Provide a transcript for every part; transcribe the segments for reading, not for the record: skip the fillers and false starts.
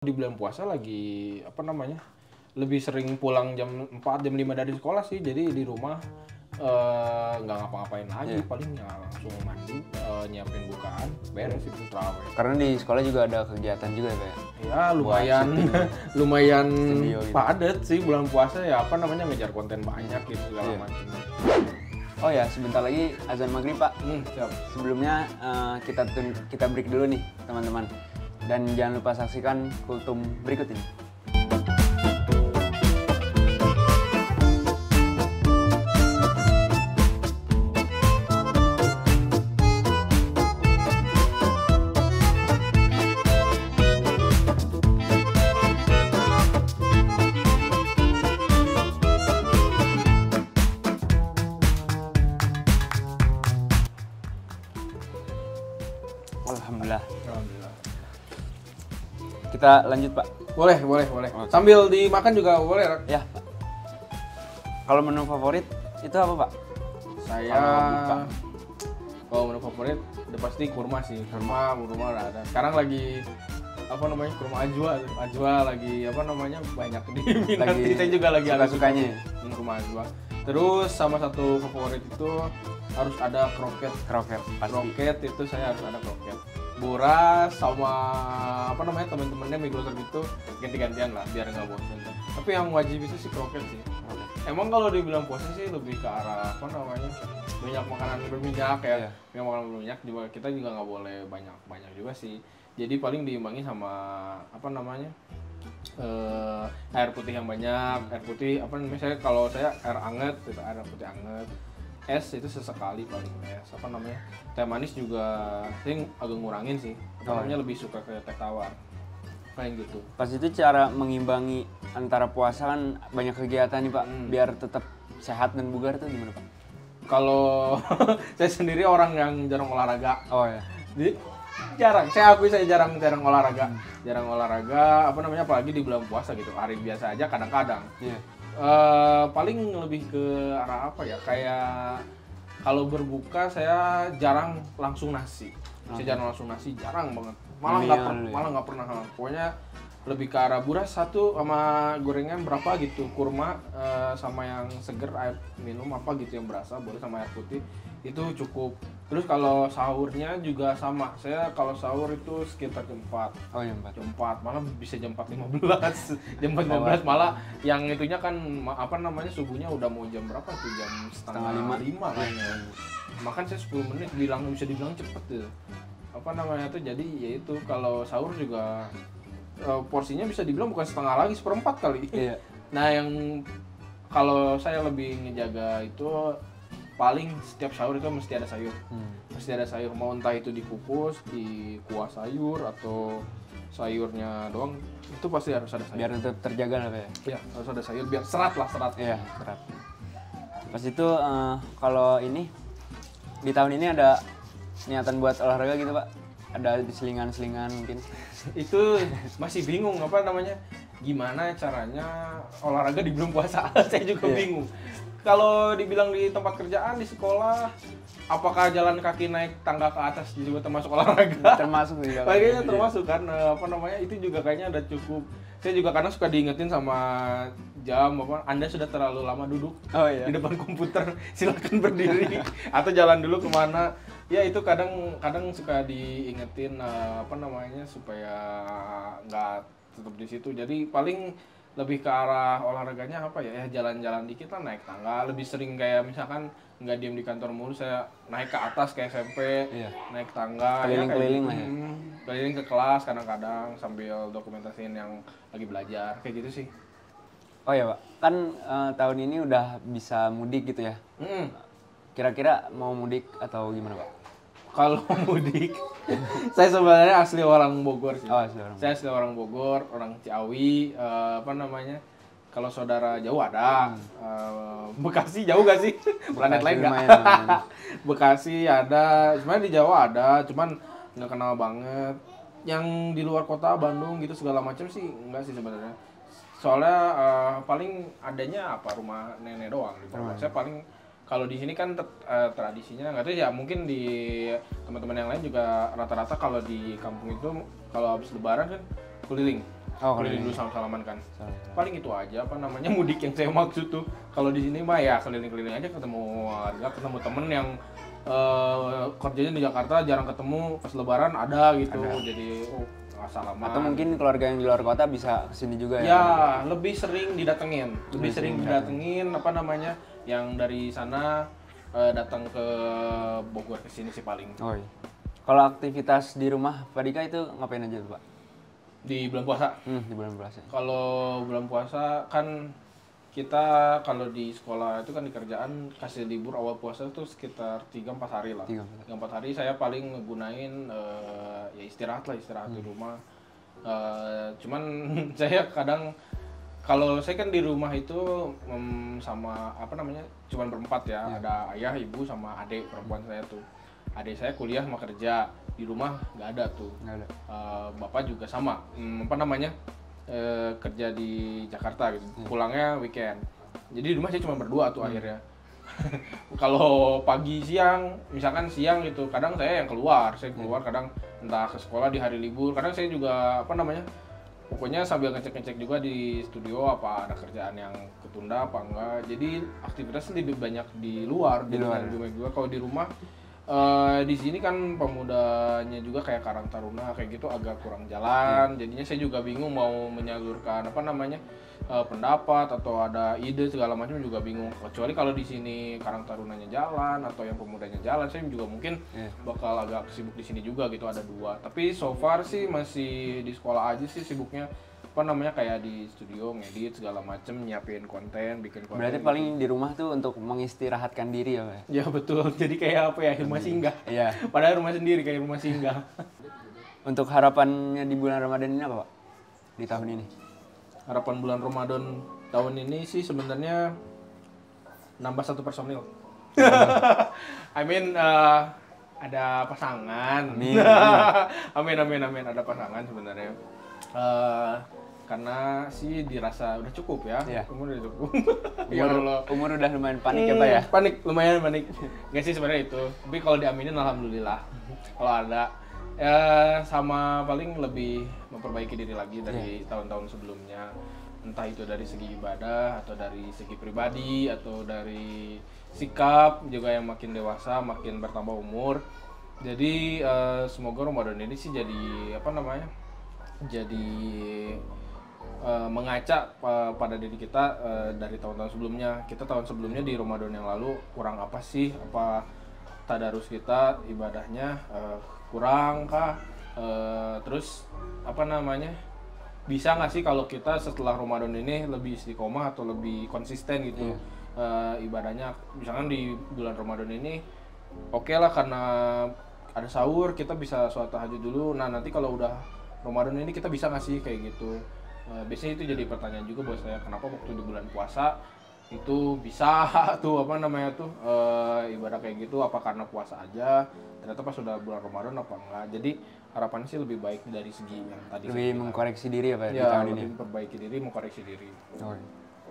Di bulan puasa lagi apa namanya, lebih sering pulang jam 4 jam 5 dari sekolah sih, jadi di rumah nggak ngapa-ngapain lagi, paling ya langsung mandi, nyiapin bukaan, beres itu terawih. Karena di sekolah juga ada kegiatan juga ya, Pak? Ya lumayan lumayan Studio gitu. padat sih bulan puasa ya, apa namanya, ngejar konten banyak gitu segala macam. Oh ya, sebentar lagi azan maghrib, Pak. Siap. Sebelumnya kita break dulu nih, teman-teman. Dan jangan lupa saksikan kultum berikut ini. Alhamdulillah. Alhamdulillah. Kita lanjut, Pak. Boleh. Oke. Sambil dimakan juga boleh, Rak? Ya, Pak. Kalau menu favorit itu apa, Pak? Saya kalau menu favorit udah pasti kurma sih. Kurma udah ada. Sekarang lagi apa namanya, kurma ajwa lagi apa namanya, banyak diminati. Saya juga lagi agak suka-sukanya. Kurma ajwa. Terus sama satu favorit itu harus ada kroket. Kroket, pasti. Kroket itu saya harus ada kroket. Boras sama apa namanya, teman-temannya mie glosor gitu, ganti-gantian lah biar nggak bosan. Tapi yang wajib itu sih kroket sih. Emang kalau dibilang puasa sih lebih ke arah apa namanya, banyak makanan berminyak ya. Yang makanan berminyak juga kita juga nggak boleh banyak juga sih. Jadi paling diimbangi sama apa namanya, air putih yang banyak. Air putih apa namanya, saya kalau saya air anget itu, air putih anget. Es itu sesekali paling es. Apa namanya, teh manis juga saya agak ngurangin sih. Namanya lebih suka ke teh tawar kayak gitu. Pas itu cara mengimbangi antara puasa kan banyak kegiatan nih, Pak. Biar tetap sehat dan bugar tuh gimana, Pak? Kalau saya sendiri orang yang jarang olahraga. Oh ya. Jadi saya akui saya jarang olahraga. Jarang olahraga, apa namanya, apalagi di bulan puasa gitu. Hari biasa aja kadang-kadang. Paling lebih ke arah apa ya, kayak kalau berbuka saya jarang langsung nasi. Saya jarang langsung nasi, jarang banget. Malah nggak pernah. Pokoknya lebih ke arah buras satu sama gorengan berapa gitu, kurma sama yang seger, air minum apa gitu yang berasa, boleh sama air putih itu cukup. Terus kalau sahurnya juga sama, saya kalau sahur itu sekitar jam 4. Oh jam 4. Jam 4, malah bisa jam 4.15. Jam 4.15 malah yang itunya kan apa namanya, subuhnya udah mau jam berapa tuh, jam setengah 5 kayaknya. Makan saya 10 menit bisa dibilang cepet tuh. Apa namanya tuh, jadi ya itu kalau sahur juga porsinya bisa dibilang bukan setengah lagi, seperempat kali. Iya. Nah yang kalau saya lebih ngejaga itu paling setiap sahur itu mesti ada sayur. Mesti ada sayur, mau entah itu dikukus, di kuah sayur atau sayurnya doang, itu pasti harus ada sayur. Biar tetap terjaga lah, Pak ya. Iya, harus ada sayur biar serat. Iya, serat. Pas itu kalau ini di tahun ini ada niatan buat olahraga gitu, Pak? Ada selingan-selingan mungkin? Itu masih bingung apa namanya, gimana caranya olahraga di bulan puasa. Saya juga bingung. Kalau dibilang di tempat kerjaan, di sekolah, apakah jalan kaki naik tangga ke atas juga termasuk olahraga? Termasuk juga. Kayaknya termasuk kan, apa namanya, itu juga kayaknya ada cukup. Saya juga kadang suka diingetin sama jam, apa, Anda sudah terlalu lama duduk di depan komputer, silakan berdiri atau jalan dulu kemana. Ya itu kadang suka diingetin, apa namanya, supaya nggak tetap di situ. Jadi paling lebih ke arah olahraganya apa ya, jalan-jalan dikit lah, naik tangga. Lebih sering kayak misalkan nggak diem di kantor mulu, saya naik ke atas kayak SMP, naik tangga, keliling-keliling lah ya. Keliling ke kelas kadang-kadang sambil dokumentasiin yang lagi belajar, kayak gitu sih. Oh ya, Pak, kan tahun ini udah bisa mudik gitu ya. Kira-kira mau mudik atau gimana, Pak? Kalau mudik, saya sebenarnya asli orang Bogor sih. Saya asli orang Bogor, orang Ciawi, apa namanya. Kalau saudara jauh ada, Bekasi jauh gak sih? Planet lain nggak? Bekasi ada, sebenarnya di Jawa ada, cuman nggak kenal banget. Yang di luar kota, Bandung gitu segala macam sih enggak sih sebenarnya. Soalnya paling adanya apa, rumah nenek doang di Bogor. Saya paling Kalau di sini kan tradisinya nggak tahu ya, mungkin di teman-teman yang lain juga rata-rata kalau di kampung itu kalau habis lebaran kan keliling Oh, keliling dulu salam-salaman kan. Salam. Paling itu aja apa namanya mudik yang saya maksud tuh. Kalau di sini mah ya keliling-keliling aja, ketemu warga, ketemu temen yang kerjanya di Jakarta, jarang ketemu, pas lebaran ada gitu. Jadi salaman. Atau mungkin keluarga yang di luar kota bisa kesini juga ya? Ya, lebih sering didatengin. Lebih sering didatengin apa namanya yang dari sana datang ke Bogor ke sini sih paling. Oh iya. Kalau aktivitas di rumah Pak Dika itu ngapain aja tuh Pak? Di bulan puasa. Di bulan puasa. Kalau bulan puasa kan kita kalau di sekolah itu kan di kerjaan kasih libur awal puasa tuh sekitar 3-4 hari lah. 3-4 hari saya paling ngegunain ya istirahat di rumah. Cuman saya kadang kalau saya kan di rumah itu sama apa namanya cuman berempat ya. Ada ayah, ibu sama adik perempuan saya tuh. Adik saya kuliah sama kerja, di rumah nggak ada tuh. Nggak ada. Bapak juga sama, apa namanya kerja di Jakarta gitu. Pulangnya weekend. Jadi di rumah saya cuma berdua tuh akhirnya. Kalau pagi siang, misalkan siang gitu, kadang saya yang keluar, kadang entah ke sekolah di hari libur. Kadang saya juga apa namanya, pokoknya sambil ngecek-ngecek juga di studio apa ada kerjaan yang ketunda apa enggak. Jadi aktivitas lebih banyak di luar. Juga kalau di rumah. Di sini kan pemudanya juga kayak Karang Taruna kayak gitu agak kurang jalan. Jadinya saya juga bingung mau menyalurkan apa namanya pendapat atau ada ide segala macam juga bingung. Kecuali kalau di sini Karang Tarunanya jalan atau yang pemudanya jalan, saya juga mungkin bakal agak sibuk di sini juga gitu, ada 2. Tapi so far sih masih di sekolah aja sih sibuknya. Apa namanya kayak di studio ngedit segala macem, nyiapin konten, bikin konten. Berarti paling di rumah tuh untuk mengistirahatkan diri ya Pak? Ya betul, jadi kayak apa ya, rumah singgah. Iya. Padahal rumah sendiri kayak rumah singgah. Untuk harapannya di bulan Ramadan ini apa Pak? Di tahun ini? Harapan bulan Ramadan tahun ini sih sebenarnya nambah 1 personil. I mean ada pasangan. Amin. Amin ada pasangan sebenarnya. Karena sih dirasa udah cukup ya. Umur udah cukup. Umur udah lumayan panik ya Pak ya? Lumayan panik. Nggak sih sebenarnya itu. Tapi kalau diaminin alhamdulillah. Kalau ada sama paling lebih memperbaiki diri lagi dari tahun-tahun sebelumnya. Entah itu dari segi ibadah atau dari segi pribadi atau dari sikap juga yang makin dewasa, makin bertambah umur. Jadi semoga Ramadan ini sih jadi apa namanya? Jadi mengaca pada diri kita dari tahun-tahun sebelumnya. Kita tahun sebelumnya di Ramadan yang lalu kurang apa sih? Apa tadarus kita ibadahnya kurang kah? Terus apa namanya? Bisa nggak sih kalau kita setelah Ramadan ini lebih istiqomah atau lebih konsisten gitu ibadahnya? Misalkan di bulan Ramadan ini oke lah karena ada sahur kita bisa sholat tahajud dulu. Nah nanti kalau udah Ramadan ini kita bisa nggak sih kayak gitu? Biasanya itu jadi pertanyaan juga buat saya, kenapa waktu di bulan puasa itu bisa tuh apa namanya tuh ibadah kayak gitu, apa karena puasa aja, ternyata pas sudah bulan Ramadan apa enggak. Jadi harapannya sih lebih baik dari segi yang tadi lebih mengkoreksi diri ya Pak di tahun lebih ini? memperbaiki diri, mengkoreksi diri.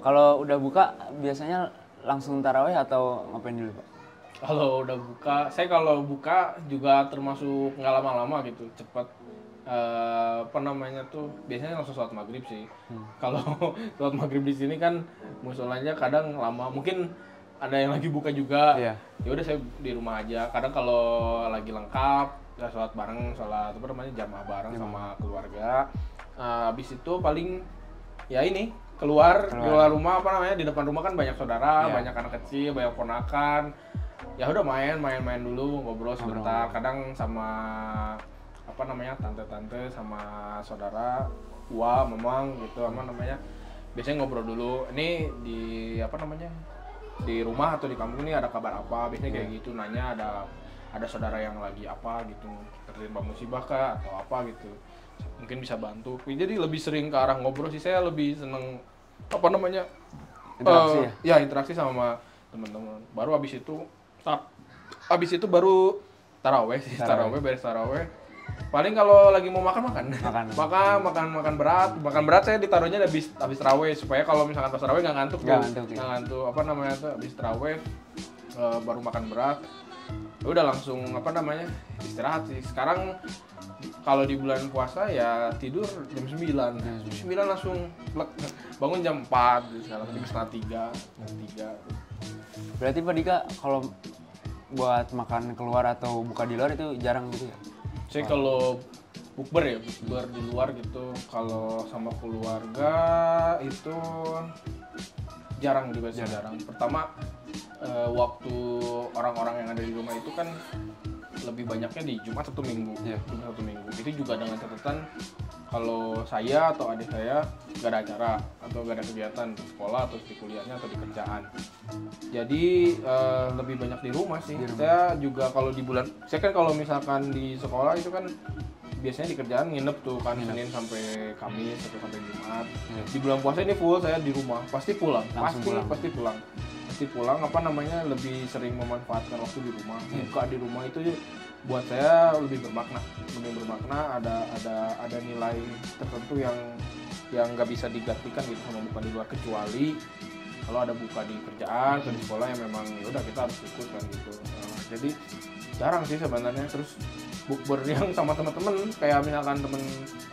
Kalau udah buka biasanya langsung tarawih atau ngapain dulu Pak? Kalau udah buka, saya kalau buka juga termasuk nggak lama-lama gitu, cepat. Apa namanya tuh biasanya langsung sholat maghrib sih. Kalau sholat maghrib di sini kan musolanya kadang lama, mungkin ada yang lagi buka juga. Ya udah saya di rumah aja. Kadang kalau lagi lengkap ya sholat bareng, sholat apa namanya jamaah bareng sama keluarga. Habis itu paling ya ini keluar rumah apa namanya, di depan rumah kan banyak saudara, banyak anak kecil, banyak ponakan. Ya udah main dulu, ngobrol sebentar. Kadang sama apa namanya tante-tante sama saudara tua memang gitu apa namanya biasanya ngobrol dulu, ini di apa namanya di rumah atau di kampung ini ada kabar apa, biasanya kayak gitu, nanya ada saudara yang lagi apa gitu, tertimpa musibah kah atau apa gitu, mungkin bisa bantu. Jadi lebih sering ke arah ngobrol sih, saya lebih seneng apa namanya interaksi interaksi sama teman-teman. Baru habis itu baru taraweh sih, beres taraweh. Paling kalau lagi mau makan berat saya ditaruhnya habis tarawih, supaya kalau misalkan pas tarawih nggak ngantuk, apa namanya tuh habis tarawih baru makan berat. Udah langsung apa namanya istirahat sih. Sekarang kalau di bulan puasa ya tidur jam 9. Jam 9 langsung plek. Bangun jam 4 gitu, sekarang tidur setengah 3, jam 3. Berarti Pak Dika kalau buat makan keluar atau buka di luar itu jarang gitu ya? Saya kalau bukber di luar gitu, kalau sama keluarga itu jarang juga sih, jarang. Pertama waktu orang-orang yang ada di rumah itu kan lebih banyaknya di Jumat atau Minggu. Jumat atau Minggu. Itu juga dengan catatan kalau saya atau adik saya nggak ada acara atau nggak ada kegiatan di sekolah atau di kuliahnya atau di kerjaan. Jadi lebih banyak di rumah sih. Saya juga kalau di bulan, saya kan kalau misalkan di sekolah itu kan biasanya di kerjaan nginep tuh kan Senin sampai Kamis atau sampai Jumat. Di bulan puasa ini full saya di rumah, pasti pulang. Pasti pulang apa namanya, lebih sering memanfaatkan waktu di rumah. Buka di rumah itu buat saya lebih bermakna, ada nilai tertentu yang nggak bisa digantikan gitu sama buka di luar, kecuali kalau ada buka di kerjaan atau di sekolah yang memang ya udah kita harus ikut kan gitu. Jadi jarang sih sebenarnya. Terus bukber yang sama teman-teman kayak misalkan teman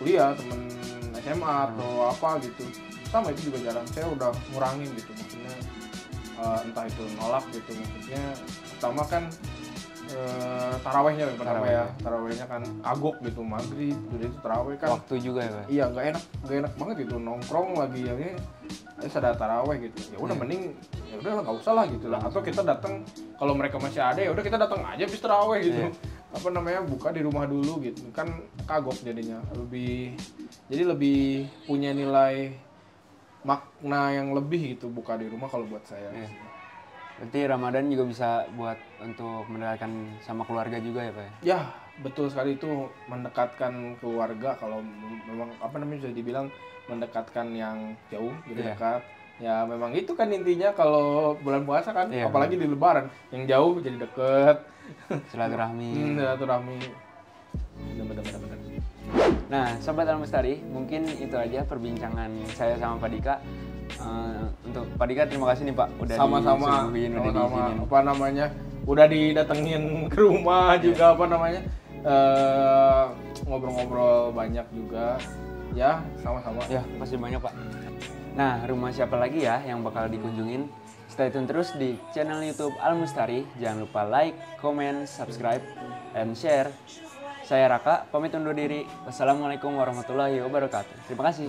kuliah, teman SMA atau apa gitu, sama itu juga jarang. Saya udah ngurangin gitu, maksudnya entah itu nolak gitu, maksudnya pertama kan tarawehnya kan kagok gitu, maghrib jadi itu taraweh kan waktu juga ya Pak? Iya, nggak enak banget gitu nongkrong lagi ya ini ada taraweh gitu, ya udah mending ya udah nggak usah lah gitu lah, atau kita datang kalau mereka masih ada ya udah kita datang aja habis taraweh gitu. Apa namanya, buka di rumah dulu gitu kan, kagok jadinya, lebih punya nilai makna yang lebih gitu buka di rumah kalau buat saya. Berarti Ramadan juga bisa buat untuk mendekatkan sama keluarga juga ya Pak ya? Ya betul sekali, itu mendekatkan keluarga. Kalau memang apa namanya bisa dibilang mendekatkan yang jauh jadi dekat. Ya memang itu kan intinya kalau bulan puasa kan, apalagi di Lebaran, yang jauh jadi deket. Silaturahmi. Bener. Nah, Sobat Al-Mustari, mungkin itu aja perbincangan saya sama Pak Dika. Untuk Pak Dika terima kasih nih Pak udah disuguhin, udah diizinin. Apa namanya, udah didatengin ke rumah juga, apa namanya, ngobrol-ngobrol banyak juga. Ya, sama-sama. Ya, pasti banyak Pak. Nah, rumah siapa lagi ya yang bakal dikunjungin? Stay tune terus di channel YouTube Al-Mustari. Jangan lupa like, comment, subscribe, and share. Saya Raka, pamit undur diri. Wassalamualaikum warahmatullahi wabarakatuh. Terima kasih.